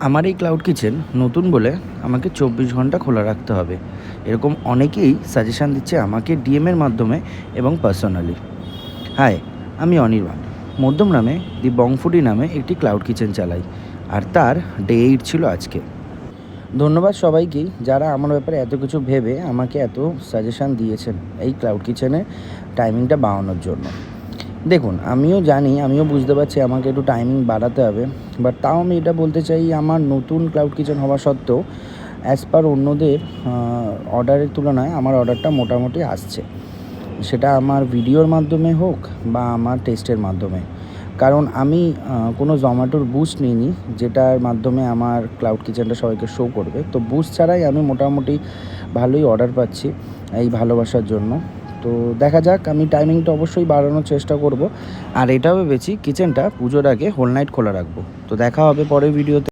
আমার এই cloud kitchen নতুন বলে আমাকে 24 ঘন্টা খোলা রাখতে হবে, এরকম অনেকেই সাজেশান দিচ্ছে আমাকে ডিএমের মাধ্যমে এবং পার্সোনালি। হাই, আমি অনির্বাণ মধ্যমগ্রামে দি বংফুডি নামে একটি ক্লাউড কিচেন চালাই, আর তার ডে 8 ছিল আজকে। ধন্যবাদ সবাইকেই যারা আমার ব্যাপারে এত কিছু ভেবে আমাকে এত সাজেশান দিয়েছেন এই ক্লাউড কিচেনের টাইমিংটা বাড়ানোর জন্য। দেখুন, আমিও জানি, আমিও বুঝতে পারছি আমাকে একটু টাইমিং বাড়াতে হবে, বাট তাও আমি এটা বলতে চাই, আমার নতুন ক্লাউড কিচেন হওয়া সত্ত্বেও অ্যাজ পার অন্যদের অর্ডারের তুলনায় আমার অর্ডারটা মোটামুটি আসছে, সেটা আমার ভিডিওর মাধ্যমে হোক বা আমার টেস্টের মাধ্যমে। কারণ আমি কোনো জোম্যাটোর বুস্ট নিইনি যেটার মাধ্যমে আমার ক্লাউড কিচেনটা সবাইকে শো করবে, তো বুস্ট ছাড়াই আমি মোটামুটি ভালোই অর্ডার পাচ্ছি এই ভালোবাসার জন্য। তো দেখা যাক, আমি টাইমিংটা অবশ্যই বাড়ানোর চেষ্টা করব, আর এটাও ভেবেছি কিচেনটা পুজোর আগে হোল নাইট খোলা রাখবো। তো দেখা হবে পরের ভিডিওতে।